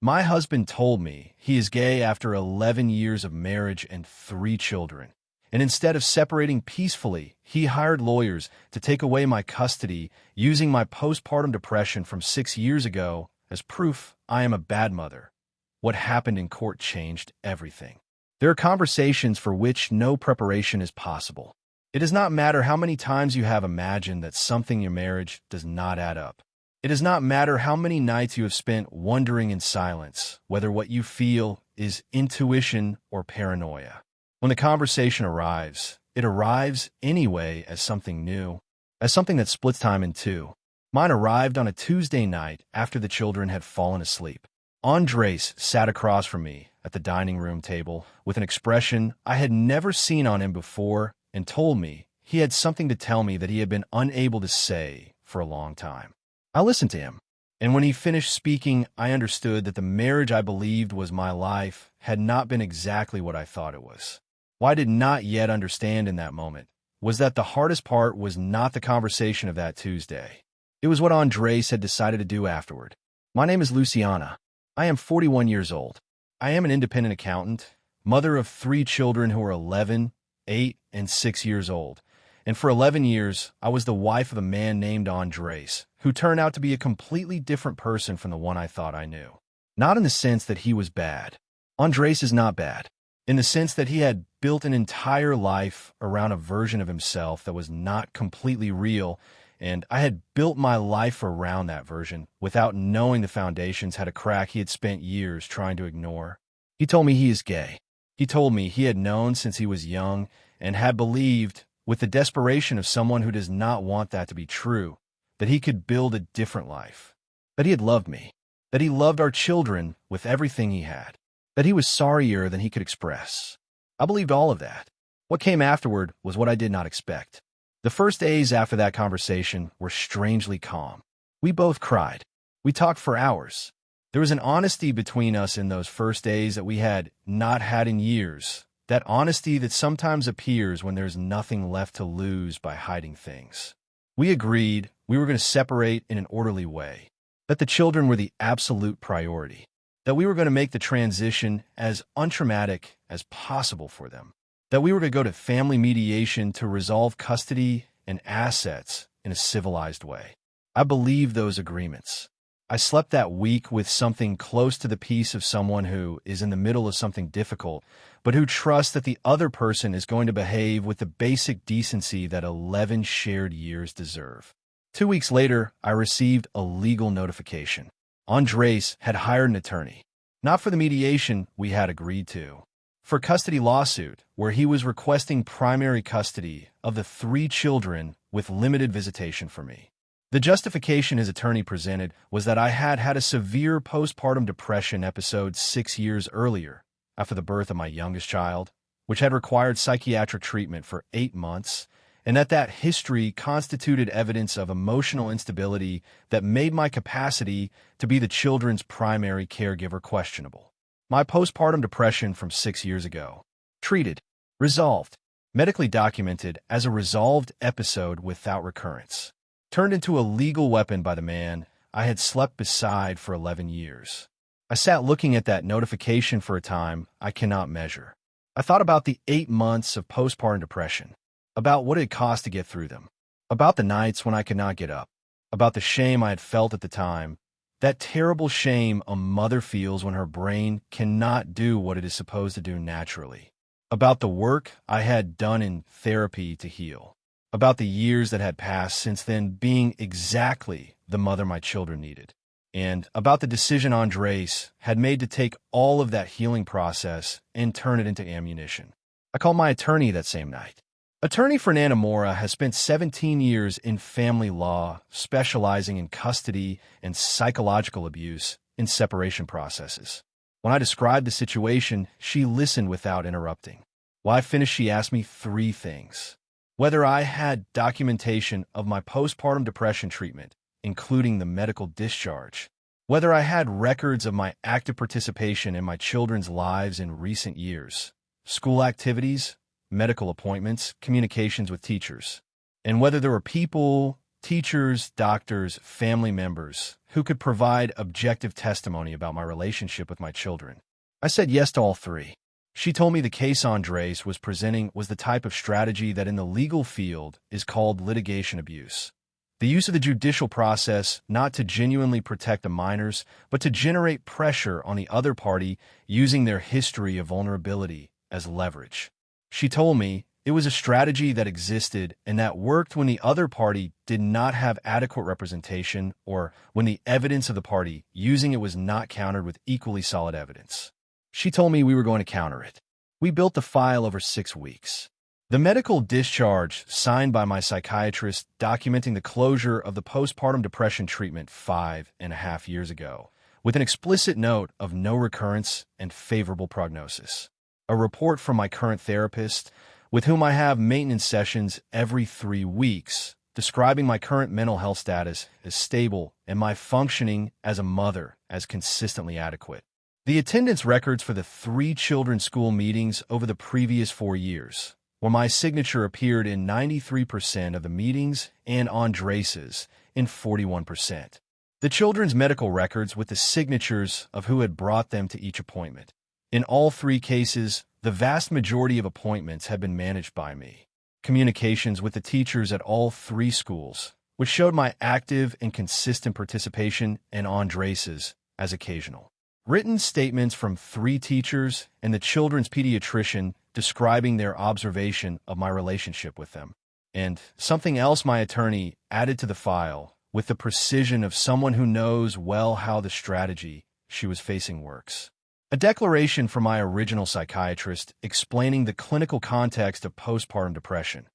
My husband told me he is gay after 11 years of marriage and 3 children. And instead of separating peacefully, he hired lawyers to take away my custody, using my postpartum depression from 6 years ago as proof I am a bad mother. What happened in court changed everything. There are conversations for which no preparation is possible. It does not matter how many times you have imagined that something in your marriage does not add up. It does not matter how many nights you have spent wondering in silence whether what you feel is intuition or paranoia. When the conversation arrives, it arrives anyway as something new, as something that splits time in two. Mine arrived on a Tuesday night after the children had fallen asleep. Andres sat across from me at the dining room table with an expression I had never seen on him before and told me he had something to tell me that he had been unable to say for a long time. I listened to him, and when he finished speaking, I understood that the marriage I believed was my life had not been exactly what I thought it was. What I did not yet understand in that moment was that the hardest part was not the conversation of that Tuesday. It was what Andres had decided to do afterward. My name is Luciana. I am 41 years old. I am an independent accountant, mother of 3 children who are 11, 8, and 6 years old. And for 11 years, I was the wife of a man named Andres, who turned out to be a completely different person from the one I thought I knew. Not in the sense that he was bad. Andres is not bad. In the sense that he had built an entire life around a version of himself that was not completely real, and I had built my life around that version without knowing the foundations had a crack he had spent years trying to ignore. He told me he is gay. He told me he had known since he was young and had believed, with the desperation of someone who does not want that to be true, that he could build a different life, that he had loved me, that he loved our children with everything he had, that he was sorrier than he could express. I believed all of that. What came afterward was what I did not expect. The first days after that conversation were strangely calm. We both cried. We talked for hours. There was an honesty between us in those first days that we had not had in years. That honesty that sometimes appears when there's nothing left to lose by hiding things. We agreed we were going to separate in an orderly way, that the children were the absolute priority, that we were going to make the transition as untraumatic as possible for them, that we were going to go to family mediation to resolve custody and assets in a civilized way. I believed those agreements. I slept that week with something close to the peace of someone who is in the middle of something difficult, but who trusts that the other person is going to behave with the basic decency that 11 shared years deserve. 2 weeks later, I received a legal notification. Andres had hired an attorney, not for the mediation we had agreed to, for a custody lawsuit where he was requesting primary custody of the 3 children with limited visitation for me. The justification his attorney presented was that I had had a severe postpartum depression episode 6 years earlier, after the birth of my youngest child, which had required psychiatric treatment for 8 months, and that history constituted evidence of emotional instability that made my capacity to be the children's primary caregiver questionable. My postpartum depression from 6 years ago, treated, resolved, medically documented as a resolved episode without recurrence, turned into a legal weapon by the man I had slept beside for 11 years. I sat looking at that notification for a time I cannot measure. I thought about the 8 months of postpartum depression, about what it cost to get through them, about the nights when I could not get up, about the shame I had felt at the time, that terrible shame a mother feels when her brain cannot do what it is supposed to do naturally, about the work I had done in therapy to heal, about the years that had passed since then being exactly the mother my children needed, and about the decision Andres had made to take all of that healing process and turn it into ammunition. I called my attorney that same night. Attorney Fernanda Mora has spent 17 years in family law, specializing in custody and psychological abuse in separation processes. When I described the situation, she listened without interrupting. While I finished, she asked me 3 things. Whether I had documentation of my postpartum depression treatment, including the medical discharge, whether I had records of my active participation in my children's lives in recent years, school activities, medical appointments, communications with teachers, and whether there were people teachers, doctors, family members who could provide objective testimony about my relationship with my children. I said yes to all three. She told me the case Andres was presenting was the type of strategy that in the legal field is called litigation abuse. The use of the judicial process not to genuinely protect the minors, but to generate pressure on the other party using their history of vulnerability as leverage. She told me it was a strategy that existed and that worked when the other party did not have adequate representation or when the evidence of the party using it was not countered with equally solid evidence. She told me we were going to counter it. We built the file over 6 weeks. The medical discharge signed by my psychiatrist documenting the closure of the postpartum depression treatment 5.5 years ago, with an explicit note of no recurrence and favorable prognosis. A report from my current therapist, with whom I have maintenance sessions every 3 weeks, describing my current mental health status as stable and my functioning as a mother as consistently adequate. The attendance records for the 3 children's school meetings over the previous 4 years, where my signature appeared in 93% of the meetings and Andres's in 41%. The children's medical records with the signatures of who had brought them to each appointment. In all 3 cases, the vast majority of appointments had been managed by me. Communications with the teachers at all 3 schools, which showed my active and consistent participation and Andres's as occasional. Written statements from 3 teachers and the children's pediatrician describing their observation of my relationship with them. And something else my attorney added to the file with the precision of someone who knows well how the strategy she was facing works. A declaration from my original psychiatrist explaining the clinical context of postpartum depression,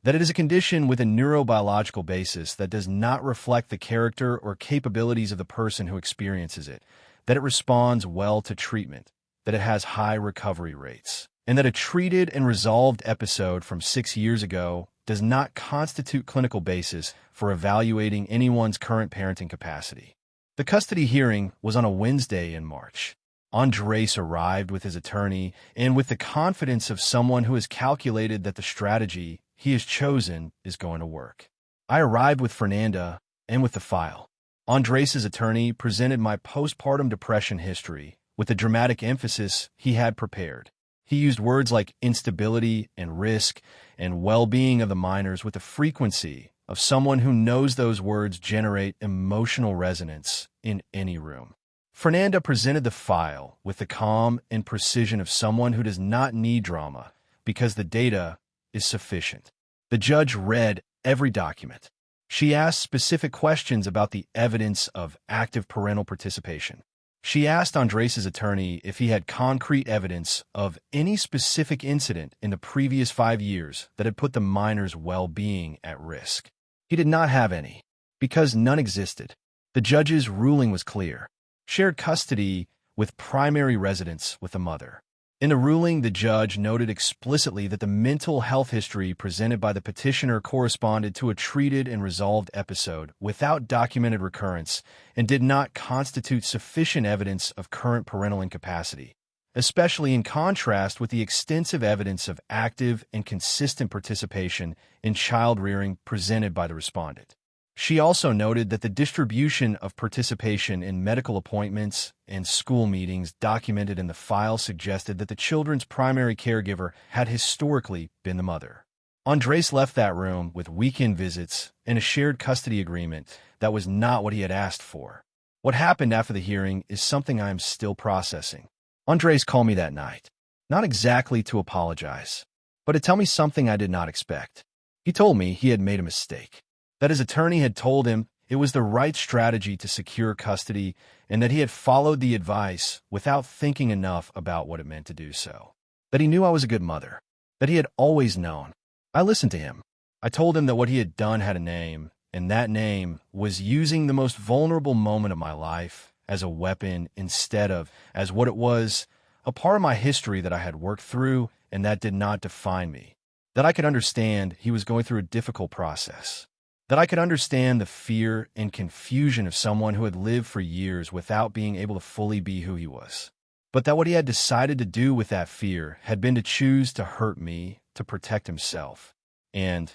that it is a condition with a neurobiological basis that does not reflect the character or capabilities of the person who experiences it, that it responds well to treatment, that it has high recovery rates, and that a treated and resolved episode from 6 years ago does not constitute clinical basis for evaluating anyone's current parenting capacity. The custody hearing was on a Wednesday in March. Andres arrived with his attorney and with the confidence of someone who has calculated that the strategy he has chosen is going to work. I arrived with Fernanda and with the file. Andres' attorney presented my postpartum depression history with the dramatic emphasis he had prepared. He used words like instability and risk and well-being of the minors with the frequency of someone who knows those words generate emotional resonance in any room. Fernanda presented the file with the calm and precision of someone who does not need drama because the data is sufficient. The judge read every document. She asked specific questions about the evidence of active parental participation. She asked Andres' attorney if he had concrete evidence of any specific incident in the previous 5 years that had put the minor's well-being at risk. He did not have any, because none existed. The judge's ruling was clear. Shared custody with primary residence with the mother. In the ruling, the judge noted explicitly that the mental health history presented by the petitioner corresponded to a treated and resolved episode without documented recurrence and did not constitute sufficient evidence of current parental incapacity, especially in contrast with the extensive evidence of active and consistent participation in child rearing presented by the respondent. She also noted that the distribution of participation in medical appointments and school meetings documented in the file suggested that the children's primary caregiver had historically been the mother. Andres left that room with weekend visits and a shared custody agreement that was not what he had asked for. What happened after the hearing is something I am still processing. Andres called me that night, not exactly to apologize, but to tell me something I did not expect. He told me he had made a mistake, that his attorney had told him it was the right strategy to secure custody and that he had followed the advice without thinking enough about what it meant to do so. That he knew I was a good mother, that he had always known. I listened to him. I told him that what he had done had a name, and that name was using the most vulnerable moment of my life as a weapon instead of as what it was, a part of my history that I had worked through and that did not define me. That I could understand he was going through a difficult process. That I could understand the fear and confusion of someone who had lived for years without being able to fully be who he was. But that what he had decided to do with that fear had been to choose to hurt me to protect himself. And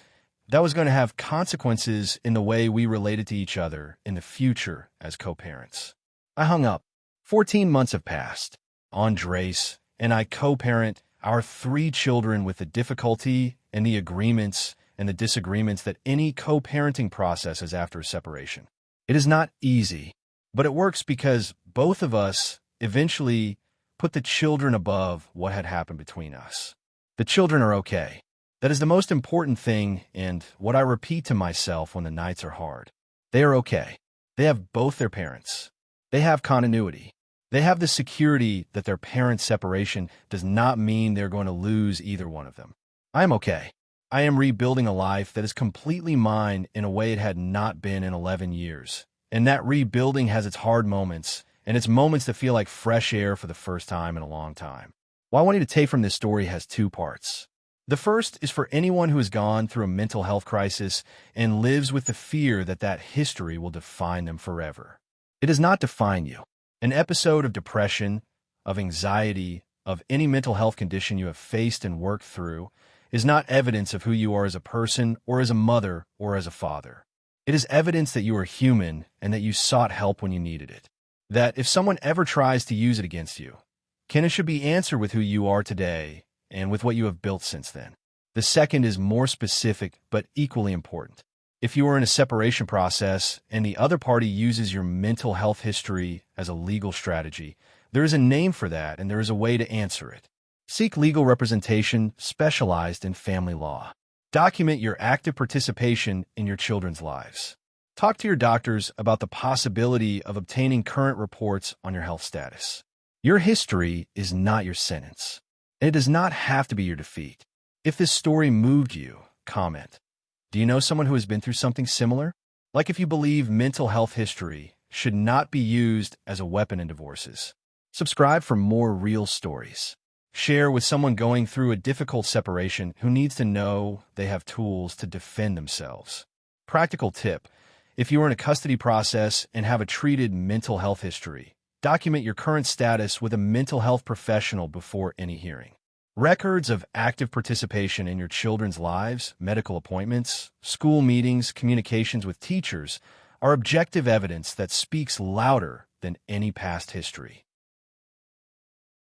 that was going to have consequences in the way we related to each other in the future as co-parents. I hung up. 14 months have passed. Andres and I co-parent our 3 children with the difficulty and the agreements and the disagreements that any co-parenting process is after a separation. It is not easy, but it works because both of us eventually put the children above what had happened between us. The children are okay. That is the most important thing, and what I repeat to myself when the nights are hard. They are okay. They have both their parents. They have continuity. They have the security that their parents' separation does not mean they're going to lose either one of them. I am okay. I am rebuilding a life that is completely mine in a way it had not been in 11 years. And that rebuilding has its hard moments, and its moments that feel like fresh air for the first time in a long time. What I want you to take from this story has 2 parts. The first is for anyone who has gone through a mental health crisis and lives with the fear that that history will define them forever. It does not define you. An episode of depression, of anxiety, of any mental health condition you have faced and worked through is not evidence of who you are as a person or as a mother or as a father. It is evidence that you are human and that you sought help when you needed it. That if someone ever tries to use it against you, it should be answered with who you are today and with what you have built since then. The second is more specific but equally important. If you are in a separation process and the other party uses your mental health history as a legal strategy, there is a name for that and there is a way to answer it. Seek legal representation specialized in family law. Document your active participation in your children's lives. Talk to your doctors about the possibility of obtaining current reports on your health status. Your history is not your sentence. It does not have to be your defeat. If this story moved you, comment. Do you know someone who has been through something similar? Like if you believe mental health history should not be used as a weapon in divorces. Subscribe for more real stories. Share with someone going through a difficult separation who needs to know they have tools to defend themselves. Practical tip: if you are in a custody process and have a treated mental health history, document your current status with a mental health professional before any hearing. Records of active participation in your children's lives, medical appointments, school meetings, communications with teachers are objective evidence that speaks louder than any past history.